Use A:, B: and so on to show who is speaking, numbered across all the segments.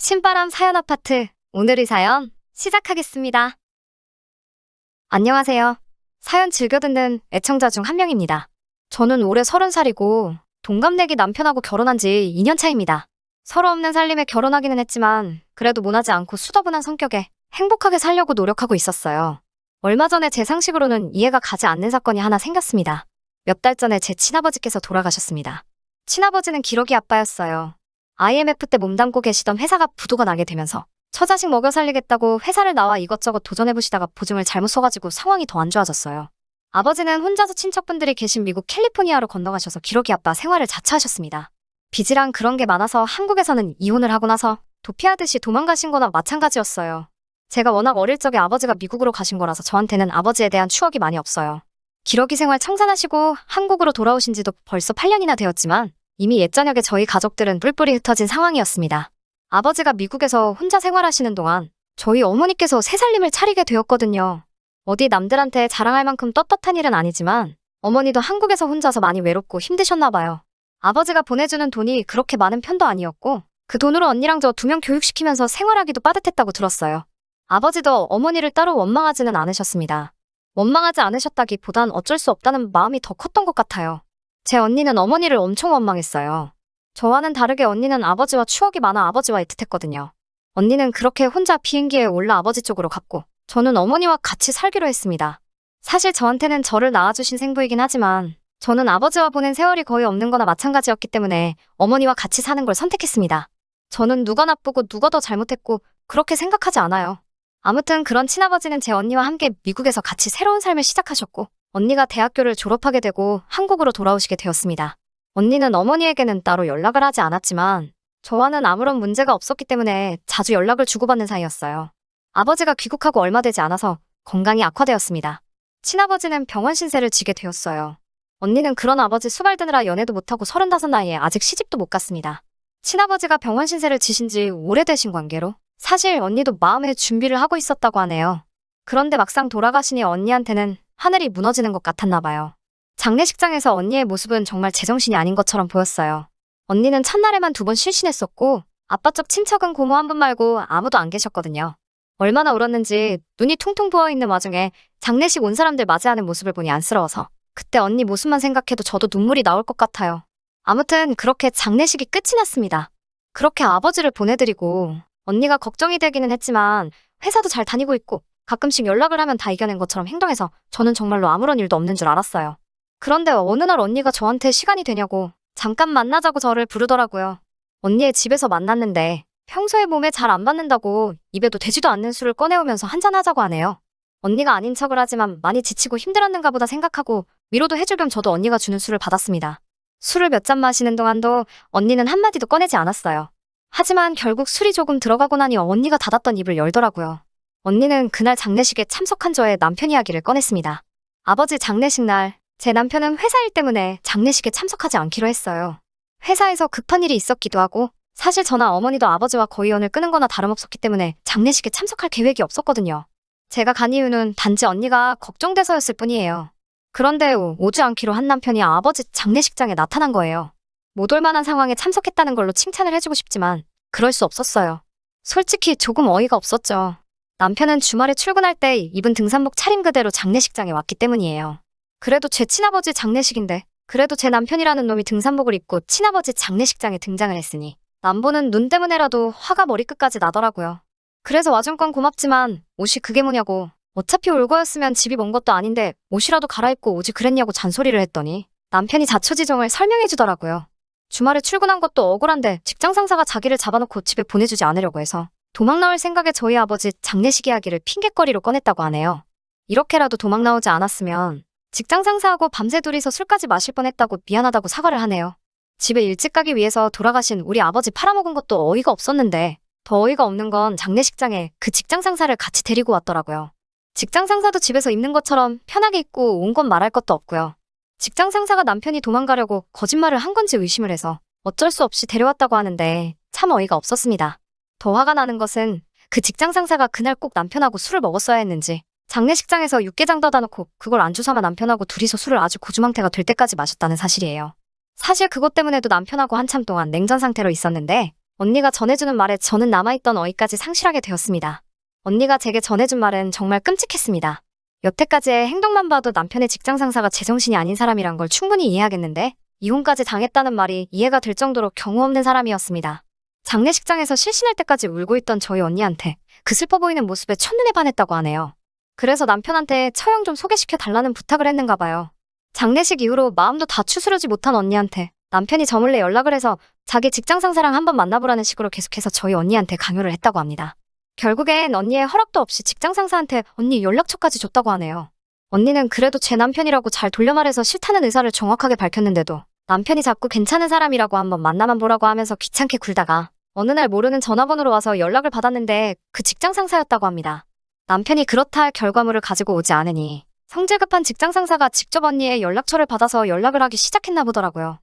A: 신바람 사연 아파트, 오늘의 사연 시작하겠습니다. 안녕하세요. 사연 즐겨 듣는 애청자 중 한 명입니다. 저는 올해 30살이고 동갑내기 남편하고 결혼한 지 2년 차입니다. 서로 없는 살림에 결혼하기는 했지만 그래도 모나지 않고 수더분한 성격에 행복하게 살려고 노력하고 있었어요. 얼마 전에 제 상식으로는 이해가 가지 않는 사건이 하나 생겼습니다. 몇 달 전에 제 친아버지께서 돌아가셨습니다. 친아버지는 기러기 아빠였어요. IMF 때 몸담고 계시던 회사가 부도가 나게 되면서 처자식 먹여 살리겠다고 회사를 나와 이것저것 도전해보시다가 보증을 잘못 써가지고 상황이 더 안 좋아졌어요. 아버지는 혼자서 친척분들이 계신 미국 캘리포니아로 건너가셔서 기러기 아빠 생활을 자처하셨습니다. 빚이랑 그런 게 많아서 한국에서는 이혼을 하고 나서 도피하듯이 도망가신 거나 마찬가지였어요. 제가 워낙 어릴 적에 아버지가 미국으로 가신 거라서 저한테는 아버지에 대한 추억이 많이 없어요. 기러기 생활 청산하시고 한국으로 돌아오신 지도 벌써 8년이나 되었지만 이미 옛저녁에 저희 가족들은 뿔뿔이 흩어진 상황이었습니다. 아버지가 미국에서 혼자 생활하시는 동안 저희 어머니께서 새 살림을 차리게 되었거든요. 어디 남들한테 자랑할 만큼 떳떳한 일은 아니지만 어머니도 한국에서 혼자서 많이 외롭고 힘드셨나 봐요. 아버지가 보내주는 돈이 그렇게 많은 편도 아니었고 그 돈으로 언니랑 저 2명 교육시키면서 생활하기도 빠듯했다고 들었어요. 아버지도 어머니를 따로 원망하지는 않으셨습니다. 원망하지 않으셨다기보단 어쩔 수 없다는 마음이 더 컸던 것 같아요. 제 언니는 어머니를 엄청 원망했어요. 저와는 다르게 언니는 아버지와 추억이 많아 아버지와 애틋했거든요. 언니는 그렇게 혼자 비행기에 올라 아버지 쪽으로 갔고 저는 어머니와 같이 살기로 했습니다. 사실 저한테는 저를 낳아주신 생부이긴 하지만 저는 아버지와 보낸 세월이 거의 없는 거나 마찬가지였기 때문에 어머니와 같이 사는 걸 선택했습니다. 저는 누가 나쁘고 누가 더 잘못했고 그렇게 생각하지 않아요. 아무튼 그런 친아버지는 제 언니와 함께 미국에서 같이 새로운 삶을 시작하셨고 언니가 대학교를 졸업하게 되고 한국으로 돌아오시게 되었습니다. 언니는 어머니에게는 따로 연락을 하지 않았지만 저와는 아무런 문제가 없었기 때문에 자주 연락을 주고받는 사이였어요. 아버지가 귀국하고 얼마 되지 않아서 건강이 악화되었습니다. 친아버지는 병원 신세를 지게 되었어요. 언니는 그런 아버지 수발드느라 연애도 못하고 35 나이에 아직 시집도 못 갔습니다. 친아버지가 병원 신세를 지신 지 오래되신 관계로 사실 언니도 마음의 준비를 하고 있었다고 하네요. 그런데 막상 돌아가시니 언니한테는 하늘이 무너지는 것 같았나 봐요. 장례식장에서 언니의 모습은 정말 제정신이 아닌 것처럼 보였어요. 언니는 첫날에만 2번 실신했었고 아빠 쪽 친척은 고모 한 분 말고 아무도 안 계셨거든요. 얼마나 울었는지 눈이 퉁퉁 부어있는 와중에 장례식 온 사람들 맞이하는 모습을 보니 안쓰러워서 그때 언니 모습만 생각해도 저도 눈물이 나올 것 같아요. 아무튼 그렇게 장례식이 끝이 났습니다. 그렇게 아버지를 보내드리고 언니가 걱정이 되기는 했지만 회사도 잘 다니고 있고 가끔씩 연락을 하면 다 이겨낸 것처럼 행동해서 저는 정말로 아무런 일도 없는 줄 알았어요. 그런데 어느 날 언니가 저한테 시간이 되냐고 잠깐 만나자고 저를 부르더라고요. 언니의 집에서 만났는데 평소에 몸에 잘 안 받는다고 입에도 되지도 않는 술을 꺼내오면서 한잔하자고 하네요. 언니가 아닌 척을 하지만 많이 지치고 힘들었는가 보다 생각하고 위로도 해줄 겸 저도 언니가 주는 술을 받았습니다. 술을 몇 잔 마시는 동안도 언니는 한마디도 꺼내지 않았어요. 하지만 결국 술이 조금 들어가고 나니 언니가 닫았던 입을 열더라고요. 언니는 그날 장례식에 참석한 저의 남편 이야기를 꺼냈습니다. 아버지 장례식 날 제 남편은 회사 일 때문에 장례식에 참석하지 않기로 했어요. 회사에서 급한 일이 있었기도 하고 사실 저나 어머니도 아버지와 거의 연을 끊은 거나 다름없었기 때문에 장례식에 참석할 계획이 없었거든요. 제가 간 이유는 단지 언니가 걱정돼서였을 뿐이에요. 그런데 오지 않기로 한 남편이 아버지 장례식장에 나타난 거예요. 못 올 만한 상황에 참석했다는 걸로 칭찬을 해주고 싶지만 그럴 수 없었어요. 솔직히 조금 어이가 없었죠. 남편은 주말에 출근할 때 입은 등산복 차림 그대로 장례식장에 왔기 때문이에요. 그래도 제 친아버지 장례식인데 그래도 제 남편이라는 놈이 등산복을 입고 친아버지 장례식장에 등장을 했으니 남보는 눈 때문에라도 화가 머리끝까지 나더라고요. 그래서 와준 건 고맙지만 옷이 그게 뭐냐고 어차피 올 거였으면 집이 먼 것도 아닌데 옷이라도 갈아입고 오지 그랬냐고 잔소리를 했더니 남편이 자초지종을 설명해 주더라고요. 주말에 출근한 것도 억울한데 직장 상사가 자기를 잡아놓고 집에 보내주지 않으려고 해서 도망 나올 생각에 저희 아버지 장례식 이야기를 핑곗거리로 꺼냈다고 하네요. 이렇게라도 도망 나오지 않았으면 직장 상사하고 밤새 둘이서 술까지 마실 뻔했다고 미안하다고 사과를 하네요. 집에 일찍 가기 위해서 돌아가신 우리 아버지 팔아먹은 것도 어이가 없었는데 더 어이가 없는 건 장례식장에 그 직장 상사를 같이 데리고 왔더라고요. 직장 상사도 집에서 입는 것처럼 편하게 입고 온 건 말할 것도 없고요. 직장 상사가 남편이 도망가려고 거짓말을 한 건지 의심을 해서 어쩔 수 없이 데려왔다고 하는데 참 어이가 없었습니다. 더 화가 나는 것은 그 직장 상사가 그날 꼭 남편하고 술을 먹었어야 했는지 장례식장에서 육개장 떠다 놓고 그걸 안주 삼아 남편하고 둘이서 술을 아주 고주망태가 될 때까지 마셨다는 사실이에요. 사실 그것 때문에도 남편하고 한참 동안 냉전 상태로 있었는데 언니가 전해주는 말에 저는 남아있던 어이까지 상실하게 되었습니다. 언니가 제게 전해준 말은 정말 끔찍했습니다. 여태까지의 행동만 봐도 남편의 직장 상사가 제정신이 아닌 사람이란 걸 충분히 이해하겠는데 이혼까지 당했다는 말이 이해가 될 정도로 경우 없는 사람이었습니다. 장례식장에서 실신할 때까지 울고 있던 저희 언니한테 그 슬퍼 보이는 모습에 첫눈에 반했다고 하네요. 그래서 남편한테 처형 좀 소개시켜 달라는 부탁을 했는가 봐요. 장례식 이후로 마음도 다 추스르지 못한 언니한테 남편이 저 몰래 연락을 해서 자기 직장 상사랑 한번 만나보라는 식으로 계속해서 저희 언니한테 강요를 했다고 합니다. 결국엔 언니의 허락도 없이 직장 상사한테 언니 연락처까지 줬다고 하네요. 언니는 그래도 제 남편이라고 잘 돌려 말해서 싫다는 의사를 정확하게 밝혔는데도 남편이 자꾸 괜찮은 사람이라고 한번 만나만 보라고 하면서 귀찮게 굴다가 어느 날 모르는 전화번호로 와서 연락을 받았는데 그 직장 상사였다고 합니다. 남편이 그렇다 할 결과물을 가지고 오지 않으니 성질 급한 직장 상사가 직접 언니의 연락처를 받아서 연락을 하기 시작했나 보더라고요.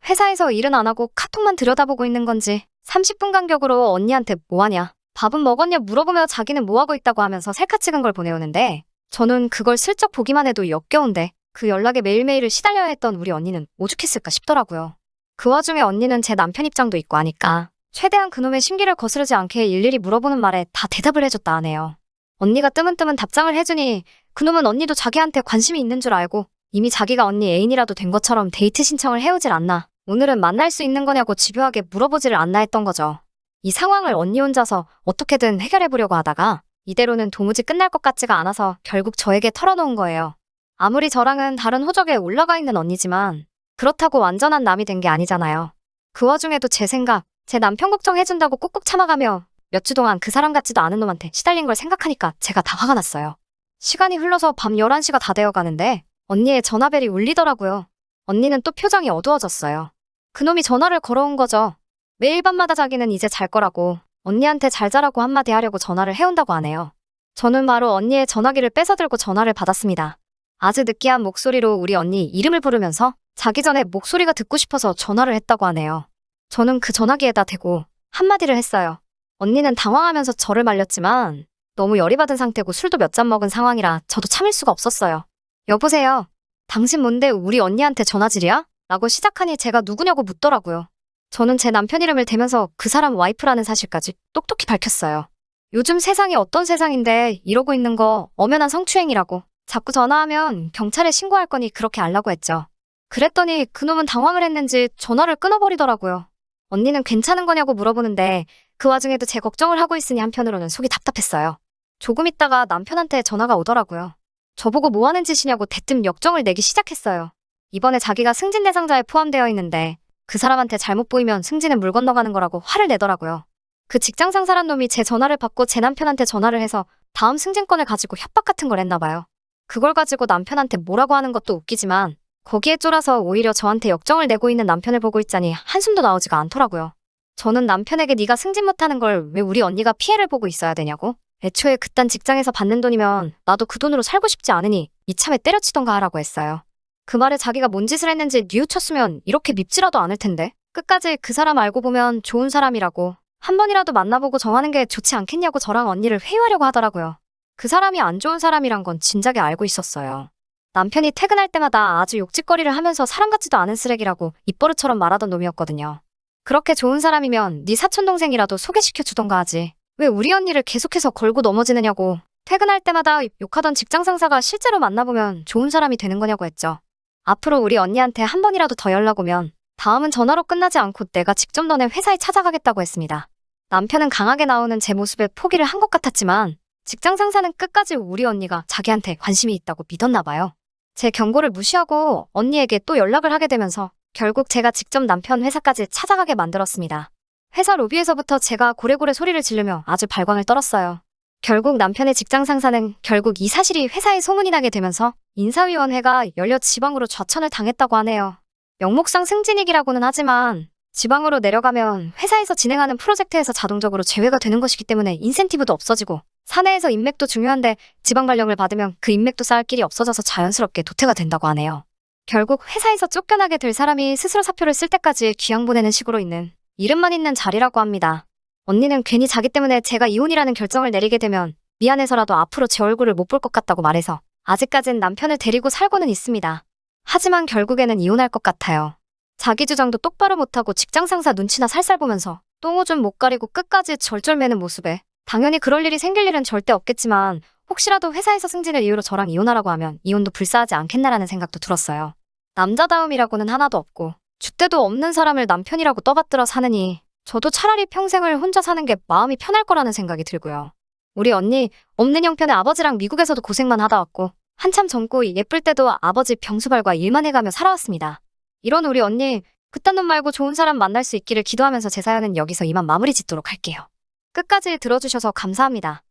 A: 회사에서 일은 안 하고 카톡만 들여다보고 있는 건지 30분 간격으로 언니한테 뭐하냐, 밥은 먹었냐 물어보며 자기는 뭐하고 있다고 하면서 셀카 찍은 걸 보내오는데 저는 그걸 슬쩍 보기만 해도 역겨운데 그 연락에 매일매일을 시달려야 했던 우리 언니는 오죽했을까 싶더라고요. 그 와중에 언니는 제 남편 입장도 있고 하니까 최대한 그놈의 심기를 거스르지 않게 일일이 물어보는 말에 다 대답을 해줬다 하네요. 언니가 뜨문뜨문 답장을 해주니 그놈은 언니도 자기한테 관심이 있는 줄 알고 이미 자기가 언니 애인이라도 된 것처럼 데이트 신청을 해오질 않나, 오늘은 만날 수 있는 거냐고 집요하게 물어보지를 않나 했던 거죠. 이 상황을 언니 혼자서 어떻게든 해결해보려고 하다가 이대로는 도무지 끝날 것 같지가 않아서 결국 저에게 털어놓은 거예요. 아무리 저랑은 다른 호적에 올라가 있는 언니지만 그렇다고 완전한 남이 된 게 아니잖아요. 그 와중에도 제 생각, 제 남편 걱정해준다고 꾹꾹 참아가며 몇 주 동안 그 사람 같지도 않은 놈한테 시달린 걸 생각하니까 제가 다 화가 났어요. 시간이 흘러서 밤 11시가 다 되어가는데 언니의 전화벨이 울리더라고요. 언니는 또 표정이 어두워졌어요. 그놈이 전화를 걸어온 거죠. 매일 밤마다 자기는 이제 잘 거라고 언니한테 잘 자라고 한마디 하려고 전화를 해온다고 하네요. 저는 바로 언니의 전화기를 뺏어들고 전화를 받았습니다. 아주 느끼한 목소리로 우리 언니 이름을 부르면서 자기 전에 목소리가 듣고 싶어서 전화를 했다고 하네요. 저는 그 전화기에다 대고 한마디를 했어요. 언니는 당황하면서 저를 말렸지만 너무 열이 받은 상태고 술도 몇 잔 먹은 상황이라 저도 참을 수가 없었어요. 여보세요. 당신 뭔데 우리 언니한테 전화질이야? 라고 시작하니 제가 누구냐고 묻더라고요. 저는 제 남편 이름을 대면서 그 사람 와이프라는 사실까지 똑똑히 밝혔어요. 요즘 세상이 어떤 세상인데 이러고 있는 거 엄연한 성추행이라고. 자꾸 전화하면 경찰에 신고할 거니 그렇게 알라고 했죠. 그랬더니 그놈은 당황을 했는지 전화를 끊어버리더라고요. 언니는 괜찮은 거냐고 물어보는데 그 와중에도 제 걱정을 하고 있으니 한편으로는 속이 답답했어요. 조금 있다가 남편한테 전화가 오더라고요. 저보고 뭐 하는 짓이냐고 대뜸 역정을 내기 시작했어요. 이번에 자기가 승진 대상자에 포함되어 있는데 그 사람한테 잘못 보이면 승진은 물 건너가는 거라고 화를 내더라고요. 그 직장 상사란 놈이 제 전화를 받고 제 남편한테 전화를 해서 다음 승진권을 가지고 협박 같은 걸 했나 봐요. 그걸 가지고 남편한테 뭐라고 하는 것도 웃기지만 거기에 쫄아서 오히려 저한테 역정을 내고 있는 남편을 보고 있자니 한숨도 나오지가 않더라고요. 저는 남편에게 네가 승진 못하는 걸 왜 우리 언니가 피해를 보고 있어야 되냐고? 애초에 그딴 직장에서 받는 돈이면 나도 그 돈으로 살고 싶지 않으니 이참에 때려치던가 하라고 했어요. 그 말에 자기가 뭔 짓을 했는지 뉘우쳤으면 이렇게 밉지라도 않을 텐데 끝까지 그 사람 알고 보면 좋은 사람이라고 한 번이라도 만나보고 정하는 게 좋지 않겠냐고 저랑 언니를 회유하려고 하더라고요. 그 사람이 안 좋은 사람이란 건 진작에 알고 있었어요. 남편이 퇴근할 때마다 아주 욕짓거리를 하면서 사람 같지도 않은 쓰레기라고 입버릇처럼 말하던 놈이었거든요. 그렇게 좋은 사람이면 네 사촌동생이라도 소개시켜 주던가 하지. 왜 우리 언니를 계속해서 걸고 넘어지느냐고. 퇴근할 때마다 욕하던 직장 상사가 실제로 만나보면 좋은 사람이 되는 거냐고 했죠. 앞으로 우리 언니한테 한 번이라도 더 연락 오면 다음은 전화로 끝나지 않고 내가 직접 너네 회사에 찾아가겠다고 했습니다. 남편은 강하게 나오는 제 모습에 포기를 한 것 같았지만 직장 상사는 끝까지 우리 언니가 자기한테 관심이 있다고 믿었나 봐요. 제 경고를 무시하고 언니에게 또 연락을 하게 되면서 결국 제가 직접 남편 회사까지 찾아가게 만들었습니다. 회사 로비에서부터 제가 고래고래 소리를 지르며 아주 발광을 떨었어요. 결국 남편의 직장 상사는 결국 이 사실이 회사에 소문이 나게 되면서 인사위원회가 열려 지방으로 좌천을 당했다고 하네요. 명목상 승진이기라고는 하지만 지방으로 내려가면 회사에서 진행하는 프로젝트에서 자동적으로 제외가 되는 것이기 때문에 인센티브도 없어지고 사내에서 인맥도 중요한데 지방 발령을 받으면 그 인맥도 쌓을 길이 없어져서 자연스럽게 도태가 된다고 하네요. 결국 회사에서 쫓겨나게 될 사람이 스스로 사표를 쓸 때까지 귀양 보내는 식으로 있는 이름만 있는 자리라고 합니다. 언니는 괜히 자기 때문에 제가 이혼이라는 결정을 내리게 되면 미안해서라도 앞으로 제 얼굴을 못 볼 것 같다고 말해서 아직까진 남편을 데리고 살고는 있습니다. 하지만 결국에는 이혼할 것 같아요. 자기 주장도 똑바로 못하고 직장 상사 눈치나 살살 보면서 똥오줌 못 가리고 끝까지 절절매는 모습에 당연히 그럴 일이 생길 일은 절대 없겠지만 혹시라도 회사에서 승진을 이유로 저랑 이혼하라고 하면 이혼도 불사하지 않겠나라는 생각도 들었어요. 남자다움이라고는 하나도 없고 줏대도 없는 사람을 남편이라고 떠받들어 사느니 저도 차라리 평생을 혼자 사는 게 마음이 편할 거라는 생각이 들고요. 우리 언니 없는 형편의 아버지랑 미국에서도 고생만 하다 왔고 한참 젊고 예쁠 때도 아버지 병수발과 일만 해가며 살아왔습니다. 이런 우리 언니 그딴 놈 말고 좋은 사람 만날 수 있기를 기도하면서 제 사연은 여기서 이만 마무리 짓도록 할게요. 끝까지 들어주셔서 감사합니다.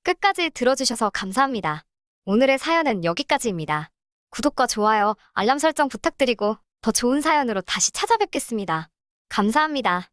A: 끝까지 들어주셔서 감사합니다. 오늘의 사연은 여기까지입니다. 구독과 좋아요, 알람 설정 부탁드리고 더 좋은 사연으로 다시 찾아뵙겠습니다. 감사합니다.